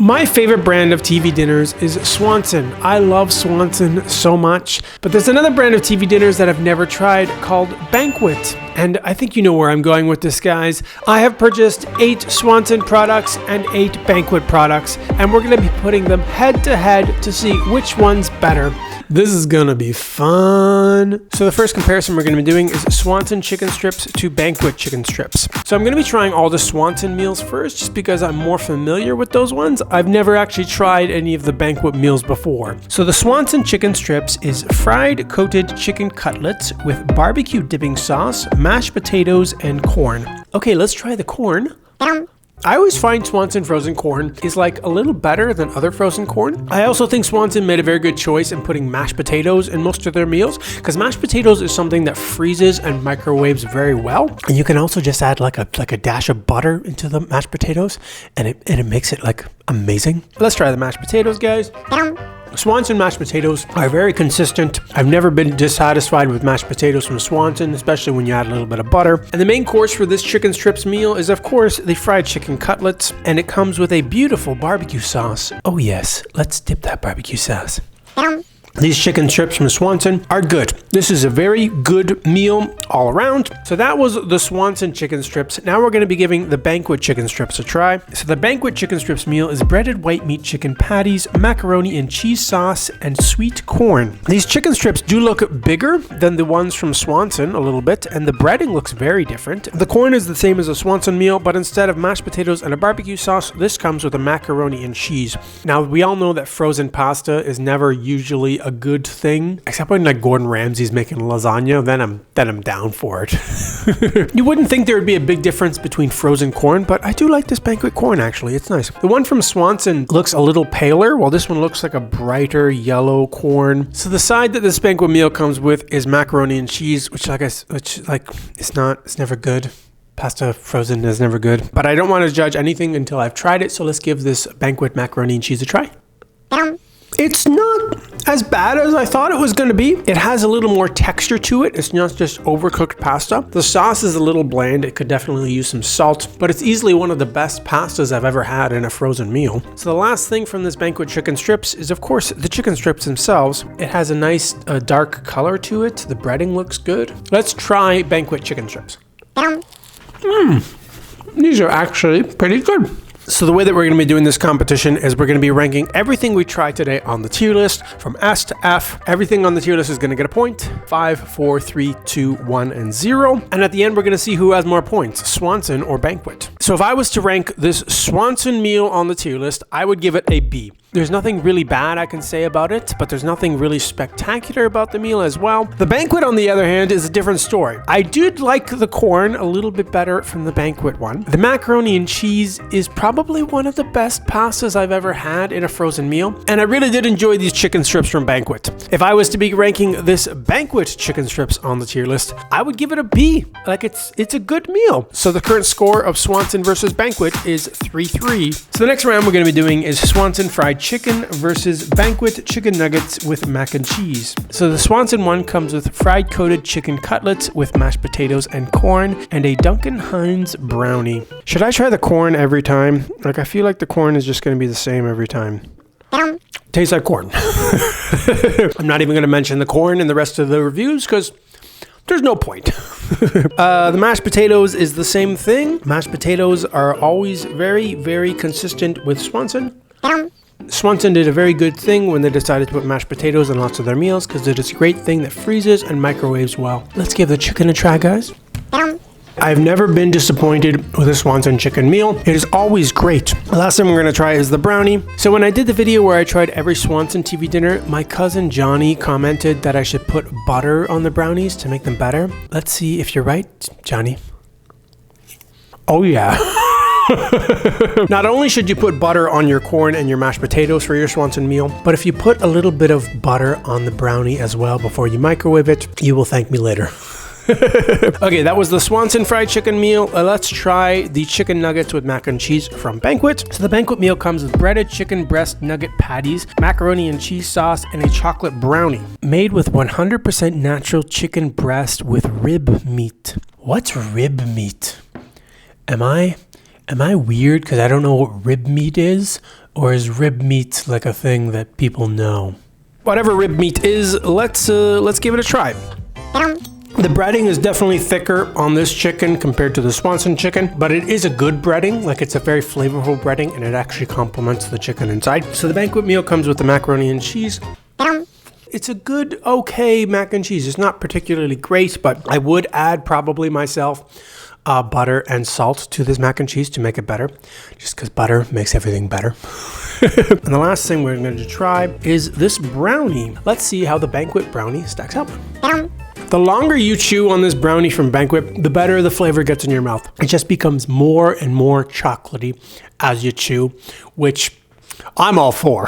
My favorite brand of TV dinners is Swanson. I love Swanson so much. But there's another brand of TV dinners that I've never tried called Banquet. And I think you know where I'm going with this, guys. I have purchased 8 Swanson products and 8 Banquet products, and we're gonna be putting them head to head to see which one's better. This is gonna be fun. So the first comparison we're gonna be doing is Swanson chicken strips to Banquet chicken strips. So I'm gonna be trying all the Swanson meals first, just because I'm more familiar with those ones. I've never actually tried any of the Banquet meals before. So the Swanson chicken strips is fried coated chicken cutlets with barbecue dipping sauce, mashed potatoes, and corn. Okay, let's try the corn. I always find Swanson frozen corn is like a little better than other frozen corn. I also think Swanson made a very good choice in putting mashed potatoes in most of their meals, because mashed potatoes is something that freezes and microwaves very well. And you can also just add like a dash of butter into the mashed potatoes, and it makes it like amazing. Let's try the mashed potatoes, guys. Swanson mashed potatoes are very consistent. I've never been dissatisfied with mashed potatoes from Swanson, especially when you add a little bit of butter. And the main course for this chicken strips meal is, of course, the fried chicken cutlets, and it comes with a beautiful barbecue sauce. Oh yes, let's dip that barbecue sauce. These chicken strips from Swanson are good. This is a very good meal all around. So that was the Swanson chicken strips. Now we're going to be giving the Banquet chicken strips a try. So the Banquet chicken strips meal is breaded white meat chicken patties, macaroni and cheese sauce, and sweet corn. These chicken strips do look bigger than the ones from Swanson a little bit, and the breading looks very different. The corn is the same as a Swanson meal, but instead of mashed potatoes and a barbecue sauce, this comes with a macaroni and cheese. Now we all know that frozen pasta is never usually a good thing, except when like Gordon Ramsay's making lasagna, then I'm down for it. You wouldn't think there would be a big difference between frozen corn, but I do like this Banquet corn actually. It's nice. The one from Swanson looks a little paler, while this one looks like a brighter yellow corn. So the side that this Banquet meal comes with is macaroni and cheese, which it's never good. Pasta frozen is never good, but I don't want to judge anything until I've tried it. So let's give this Banquet macaroni and cheese a try. It's not as bad as I thought it was going to be. It has a little more texture to it. It's not just overcooked pasta. The sauce is a little bland. It could definitely use some salt, but it's easily one of the best pastas I've ever had in a frozen meal. So the last thing from this Banquet chicken strips is, of course, the chicken strips themselves. It has a nice dark color to it. The breading looks good. Let's try Banquet chicken strips. These are actually pretty good. So the way that we're going to be doing this competition is we're going to be ranking everything we tried today on the tier list from S to F. Everything on the tier list is going to get a point. 5, 4, 3, 2, 1, and 0. And at the end, we're going to see who has more points, Swanson or Banquet. So if I was to rank this Swanson meal on the tier list, I would give it a B. There's nothing really bad I can say about it, but there's nothing really spectacular about the meal as well. The Banquet, on the other hand, is a different story. I did like the corn a little bit better from the Banquet one. The macaroni and cheese is probably one of the best pastas I've ever had in a frozen meal, and I really did enjoy these chicken strips from Banquet. If I was to be ranking this Banquet chicken strips on the tier list, I would give it a B. Like it's a good meal. So the current score of Swanson versus Banquet is 3-3. So the next round we're going to be doing is Swanson fried chicken versus Banquet chicken nuggets with mac and cheese. So the Swanson one comes with fried coated chicken cutlets with mashed potatoes and corn, and a Duncan Hines brownie. Should I try the corn every time? Like, I feel like the corn is just going to be the same every time. Tastes like corn. I'm not even going to mention the corn in the rest of the reviews because there's no point. The mashed potatoes is the same thing. Mashed potatoes are always very, very consistent with Swanson. Swanson did a very good thing when they decided to put mashed potatoes in lots of their meals, because it is a great thing that freezes and microwaves well. Let's give the chicken a try, guys. I've never been disappointed with a Swanson chicken meal. It is always great. The last thing we're going to try is the brownie. So when I did the video where I tried every Swanson TV dinner, my cousin Johnny commented that I should put butter on the brownies to make them better. Let's see if you're right, Johnny. Oh yeah. Not only should you put butter on your corn and your mashed potatoes for your Swanson meal, but if you put a little bit of butter on the brownie as well before you microwave it, you will thank me later. Okay, that was the Swanson fried chicken meal. Let's try the chicken nuggets with mac and cheese from Banquet. So the Banquet meal comes with breaded chicken breast nugget patties, macaroni and cheese sauce, and a chocolate brownie. Made with 100% natural chicken breast with rib meat. What's rib meat? Am I Am I weird because I don't know what rib meat is? Or is rib meat like a thing that people know? Whatever rib meat is, let's give it a try. The breading is definitely thicker on this chicken compared to the Swanson chicken, but it is a good breading. Like, it's a very flavorful breading, and it actually complements the chicken inside. So the banquet meal comes with the macaroni and cheese. It's a good, okay mac and cheese. It's not particularly great, but I would add probably myself butter and salt to this mac and cheese to make it better, just because butter makes everything better. And the last thing we're going to try is this brownie. Let's see how the banquet brownie stacks up. The longer you chew on this brownie from Banquet, the better the flavor gets in your mouth. It just becomes more and more chocolatey as you chew, which I'm all for.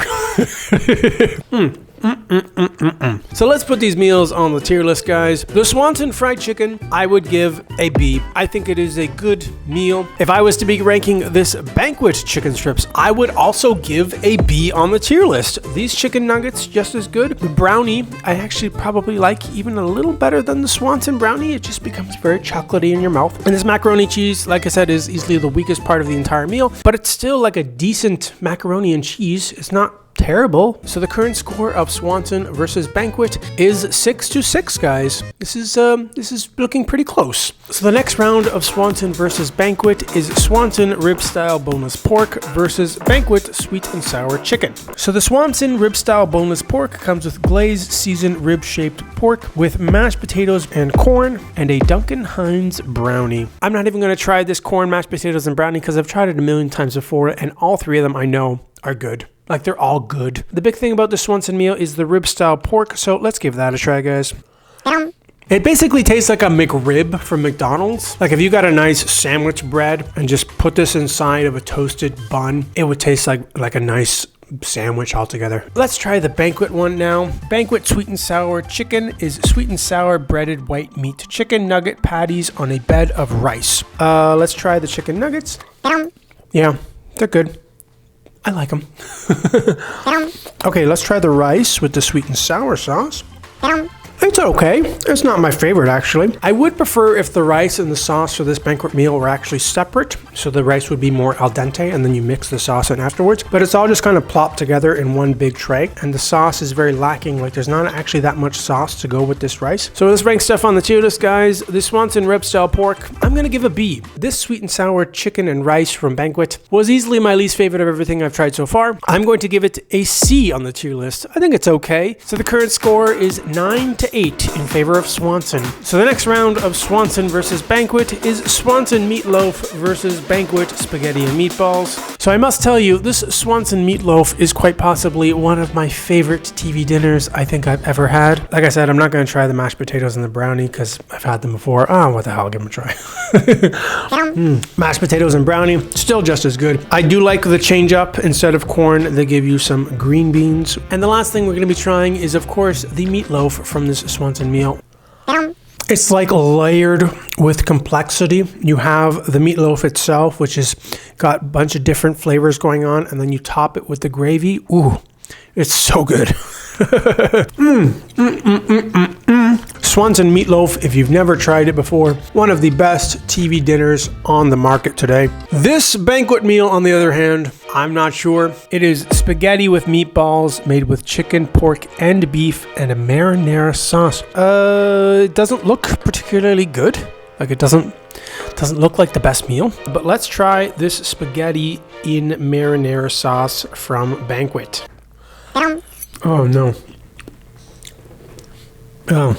So let's put these meals on the tier list, guys. The Swanson fried chicken, I would give a B. I think it is a good meal. If I was to be ranking this Banquet chicken strips, I would also give a B on the tier list. These chicken nuggets, just as good. The brownie, I actually probably like even a little better than the Swanson brownie. It just becomes very chocolatey in your mouth. And this macaroni cheese, like I said, is easily the weakest part of the entire meal, but it's still like a decent macaroni and cheese. It's not terrible. So the current score of Swanson versus Banquet is 6-6, guys. This is looking pretty close. So the next round of Swanson versus Banquet is Swanson rib style boneless pork versus Banquet sweet and sour chicken. So the Swanson rib style boneless pork comes with glazed seasoned rib shaped pork with mashed potatoes and corn and a Duncan Hines brownie. I'm not even going to try this corn, mashed potatoes, and brownie because I've tried it a million times before, and all three of them I know are good. Like, they're all good. The big thing about the Swanson meal is the rib style pork, so let's give that a try, guys. It basically tastes like a McRib from McDonald's. Like, if you got a nice sandwich bread and just put this inside of a toasted bun, it would taste like a nice sandwich altogether. Let's try the Banquet one now. Banquet sweet and sour chicken is sweet and sour breaded white meat chicken nugget patties on a bed of rice. Let's try the chicken nuggets. Yeah, they're good. I like them. Okay, let's try the rice with the sweet and sour sauce. It's okay. It's not my favorite, actually. I would prefer if the rice and the sauce for this Banquet meal were actually separate, so the rice would be more al dente, and then you mix the sauce in afterwards. But it's all just kind of plopped together in one big tray, and the sauce is very lacking. Like, there's not actually that much sauce to go with this rice. So let's rank stuff on the tier list, guys. The Swanson rib style pork, I'm gonna give a B. This sweet and sour chicken and rice from Banquet was easily my least favorite of everything I've tried so far. I'm going to give it a C on the tier list. I think it's okay. So the current score is 9-8 in favor of Swanson. So the next round of Swanson versus Banquet is Swanson Meatloaf versus Banquet Spaghetti and Meatballs. So I must tell you, this Swanson Meatloaf is quite possibly one of my favorite TV dinners I think I've ever had. Like I said, I'm not going to try the mashed potatoes and the brownie because I've had them before. Oh, what the hell, I'll give them a try. Mashed potatoes and brownie, still just as good. I do like the change up. Instead of corn, they give you some green beans. And the last thing we're going to be trying is, of course, the meatloaf from this Swanson meal. It's like layered with complexity. You have the meatloaf itself, which has got a bunch of different flavors going on, and then you top it with the gravy. Ooh, it's so good. Swanson meatloaf, if you've never tried it before, one of the best TV dinners on the market today. This Banquet meal, on the other hand, I'm not sure. It is spaghetti with meatballs made with chicken, pork, and beef, and a marinara sauce. It doesn't look particularly good. Like, it doesn't look like the best meal. But let's try this spaghetti in marinara sauce from Banquet. Oh no. Oh.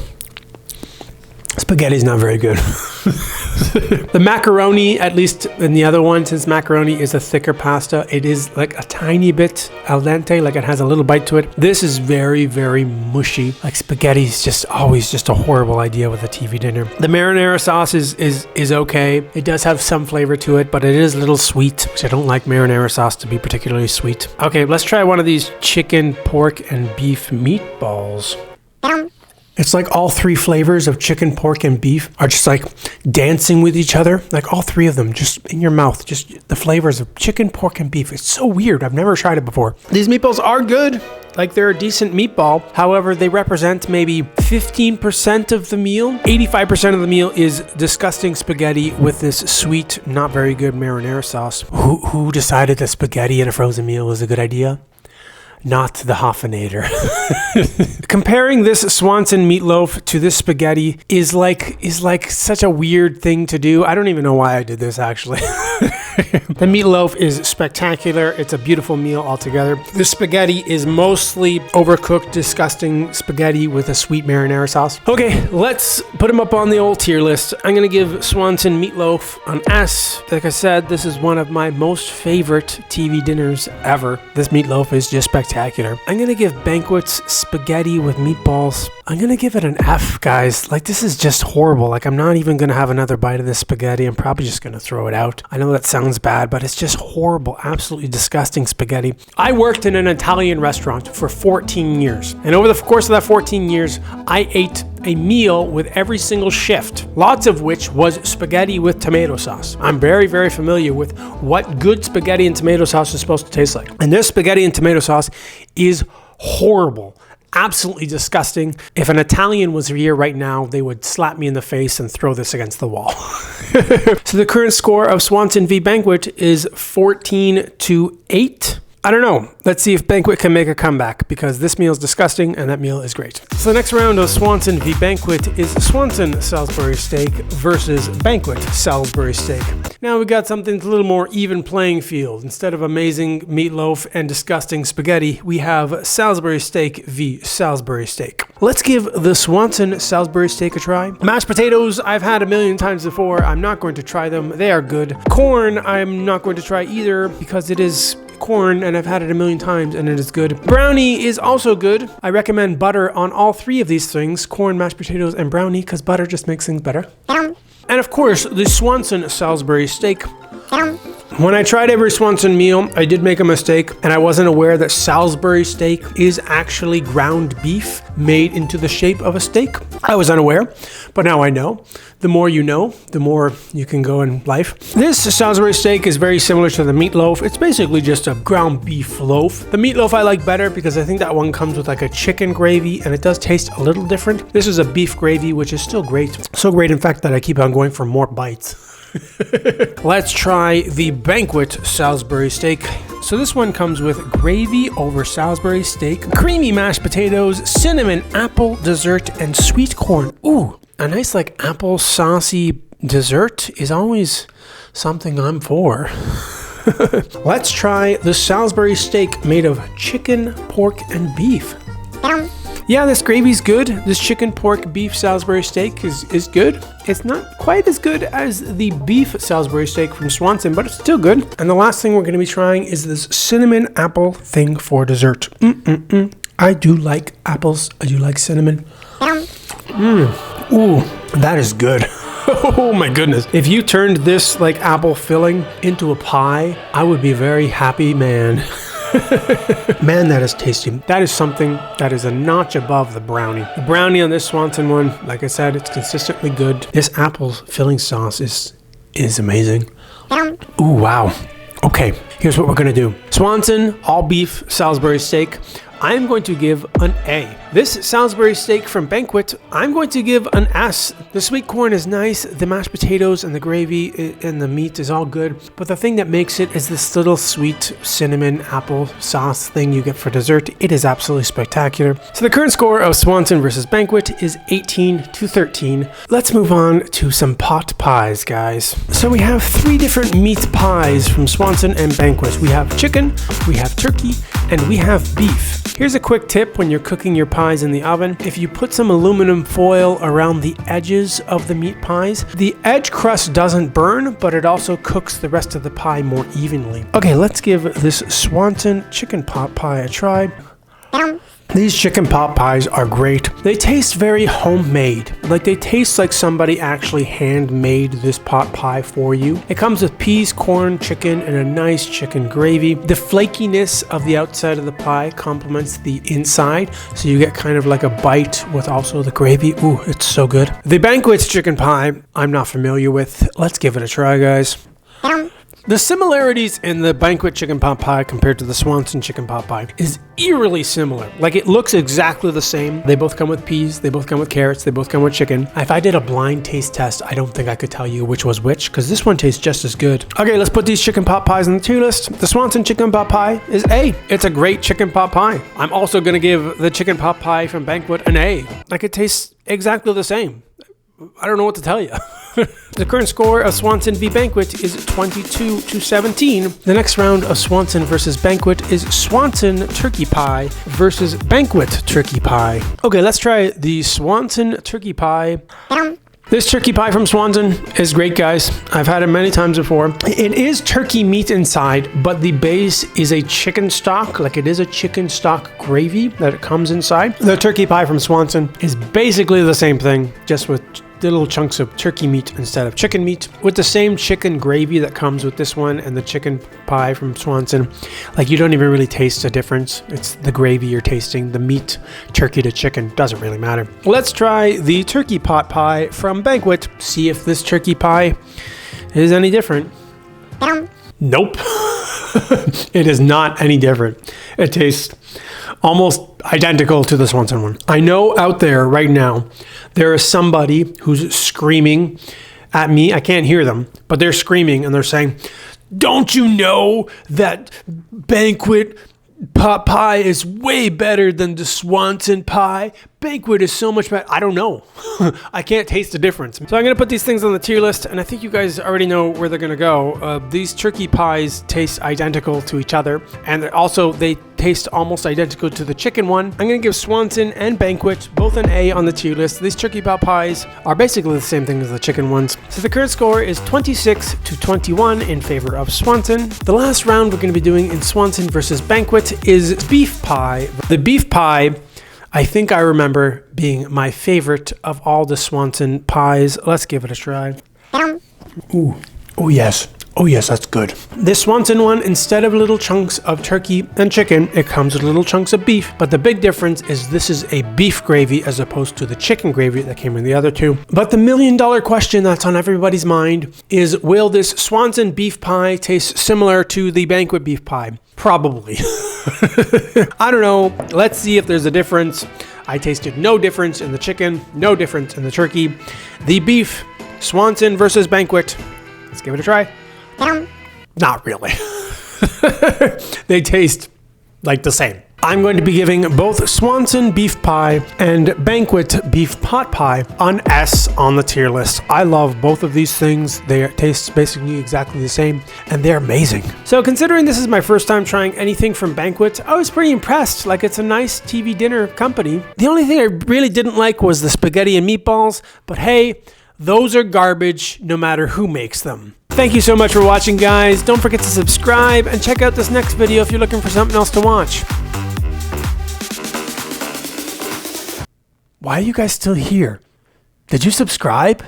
Spaghetti's not very good. The macaroni, at least in the other one, since macaroni is a thicker pasta, it is like a tiny bit al dente, like it has a little bite to it. This is very, very mushy. Like, spaghetti is just always just a horrible idea with a TV dinner. The marinara sauce is okay. It does have some flavor to it, but it is a little sweet, which I don't like marinara sauce to be particularly sweet. Okay, let's try one of these chicken, pork, and beef meatballs. It's like all three flavors of chicken, pork, and beef are just like dancing with each other. Like all three of them just in your mouth. Just the flavors of chicken, pork, and beef. It's so weird. I've never tried it before. These meatballs are good. Like they're a decent meatball. However, they represent maybe 15% of the meal. 85% of the meal is disgusting spaghetti with this sweet, not very good marinara sauce. Who decided that spaghetti in a frozen meal was a good idea? Not the Hoffenator. Comparing this Swanson meatloaf to this spaghetti is like such a weird thing to do. I don't even know why I did this actually. The meatloaf is spectacular. It's a beautiful meal altogether. The spaghetti is mostly overcooked, disgusting spaghetti with a sweet marinara sauce. Okay, let's put them up on the old tier list. I'm gonna give Swanson meatloaf an S. Like I said, this is one of my most favorite TV dinners ever. This meatloaf is just spectacular. I'm gonna give Banquet's spaghetti with meatballs, I'm gonna give it an F, guys. Like, this is just horrible. Like, I'm not even gonna have another bite of this spaghetti. I'm probably just gonna throw it out. I know that sounds bad, but it's just horrible, absolutely disgusting spaghetti. I worked in an Italian restaurant for 14 years, and over the course of that 14 years, I ate a meal with every single shift, lots of which was spaghetti with tomato sauce. I'm very, very familiar with what good spaghetti and tomato sauce is supposed to taste like. And this spaghetti and tomato sauce is horrible. Absolutely disgusting. If an Italian was here right now, they would slap me in the face and throw this against the wall. So the current score of Swanson v. Banquet is 14-8. I don't know. Let's see if Banquet can make a comeback, because this meal is disgusting and that meal is great. So the next round of Swanson v. Banquet is Swanson Salisbury steak versus Banquet Salisbury steak. Now we got something that's a little more even playing field. Instead of amazing meatloaf and disgusting spaghetti, we have Salisbury steak v. Salisbury steak. Let's give the Swanson Salisbury steak a try. Mashed potatoes, I've had a million times before. I'm not going to try them. They are good. Corn, I'm not going to try either, because it is corn and I've had it a million times and it is good. Brownie is also good. I recommend butter on all three of these things, corn, mashed potatoes, and brownie, because butter just makes things better. And of course, the Swanson Salisbury steak. When I tried every Swanson meal, I did make a mistake, and I wasn't aware that Salisbury steak is actually ground beef made into the shape of a steak. I was unaware, but now I know. The more you know, the more you can go in life. This Salisbury steak is very similar to the meatloaf. It's basically just a ground beef loaf. The meatloaf I like better because I think that one comes with like a chicken gravy, and it does taste a little different. This is a beef gravy, which is still great. So great, in fact, that I keep on going for more bites. Let's try the Banquet Salisbury steak. So this one comes with gravy over Salisbury steak, creamy mashed potatoes, cinnamon, apple, dessert, and sweet corn. Ooh, a nice like apple saucy dessert is always something I'm for. Let's try the Salisbury steak made of chicken, pork, and beef. Yeah, this gravy's good. This chicken, pork, beef Salisbury steak is good. It's not quite as good as the beef Salisbury steak from Swanson, but it's still good. And the last thing we're going to be trying is this cinnamon apple thing for dessert. I do like apples. I do like cinnamon. Ooh, that is good. Oh my goodness. If you turned this like apple filling into a pie, I would be a very happy man. Man, that is tasty. That is something that is a notch above the brownie. The brownie on this Swanson one, like I said, it's consistently good. This apple filling sauce is amazing. Ooh, wow. Okay, here's what we're gonna do. Swanson all beef Salisbury steak, I'm going to give an A. This Salisbury steak from Banquet, I'm going to give an S. The sweet corn is nice, the mashed potatoes and the gravy and the meat is all good, but the thing that makes it is this little sweet cinnamon apple sauce thing you get for dessert. It is absolutely spectacular. So the current score of Swanson versus Banquet is 18-13. Let's move on to some pot pies, guys. So we have 3 different meat pies from Swanson and Banquet. We have chicken, we have turkey, and we have beef. Here's a quick tip when you're cooking your pies in the oven. If you put some aluminum foil around the edges of the meat pies, the edge crust doesn't burn, but it also cooks the rest of the pie more evenly. Okay, let's give this Swanson chicken pot pie a try. These chicken pot pies are great. They taste very homemade. Like they taste like somebody actually handmade this pot pie for you. It comes with peas, corn, chicken, and a nice chicken gravy. The flakiness of the outside of the pie complements the inside, so you get kind of like a bite with also the gravy. Ooh, it's so good. The Banquet's chicken pie, I'm not familiar with. Let's give it a try, guys. The similarities in the Banquet chicken pot pie compared to the Swanson chicken pot pie is eerily similar. Like it looks exactly the same. They both come with peas, they both come with carrots, they both come with chicken. If I did a blind taste test, I don't think I could tell you which was which, because this one tastes just as good. Okay, let's put these chicken pot pies on the tier list. The Swanson chicken pot pie is A. It's a great chicken pot pie. I'm also going to give the chicken pot pie from Banquet an A. Like it tastes exactly the same. I don't know what to tell you. The current score of Swanson v Banquet is 22-17. The next round of Swanson versus Banquet is Swanson turkey pie versus Banquet turkey pie. Okay, let's try the Swanson turkey pie. This turkey pie from Swanson is great, guys. I've had it many times before. It is turkey meat inside, but the base is a chicken stock. Like it is a chicken stock gravy that it comes inside. The turkey pie from Swanson is basically the same thing, just with little chunks of turkey meat instead of chicken meat, with the same chicken gravy that comes with this one and the chicken pie from Swanson. Like you don't even really taste a difference. It's the gravy you're tasting. The meat, turkey to chicken, doesn't really matter. Let's try the turkey pot pie from Banquet. See if this turkey pie is any different. Nope. It is not any different. It tastes almost identical to the Swanson one. I know out there right now, there is somebody who's screaming at me. I can't hear them, but they're screaming and they're saying, "Don't you know that Banquet pot pie is way better than the Swanson pie? Banquet is so much better." I don't know. I can't taste the difference. So I'm going to put these things on the tier list, and I think you guys already know where they're going to go. These turkey pies taste identical to each other, and also they taste almost identical to the chicken one. I'm going to give Swanson and Banquet both an A on the tier list. These turkey pot pies are basically the same thing as the chicken ones. So the current score is 26-21 in favor of Swanson. The last round we're going to be doing in Swanson versus Banquet is beef pie. The beef pie, I think I remember being my favorite of all the Swanson pies. Let's give it a try. Ooh, oh yes. Oh yes, that's good. This Swanson one, instead of little chunks of turkey and chicken, it comes with little chunks of beef. But the big difference is this is a beef gravy as opposed to the chicken gravy that came in the other two. But the million-dollar question that's on everybody's mind is, will this Swanson beef pie taste similar to the Banquet beef pie? Probably. I don't know. Let's see if there's a difference. I tasted no difference in the chicken, no difference in the turkey. The beef, Swanson versus Banquet. Let's give it a try. Not really. They taste like the same. I'm going to be giving both Swanson beef pie and Banquet beef pot pie an S on the tier list. I love both of these things. They taste basically exactly the same, and they're amazing. So considering this is my first time trying anything from Banquet, I was pretty impressed. Like, it's a nice TV dinner company. The only thing I really didn't like was the spaghetti and meatballs, but hey, those are garbage no matter who makes them. Thank you so much for watching, guys. Don't forget to subscribe and check out this next video if you're looking for something else to watch. Why are you guys still here? Did you subscribe?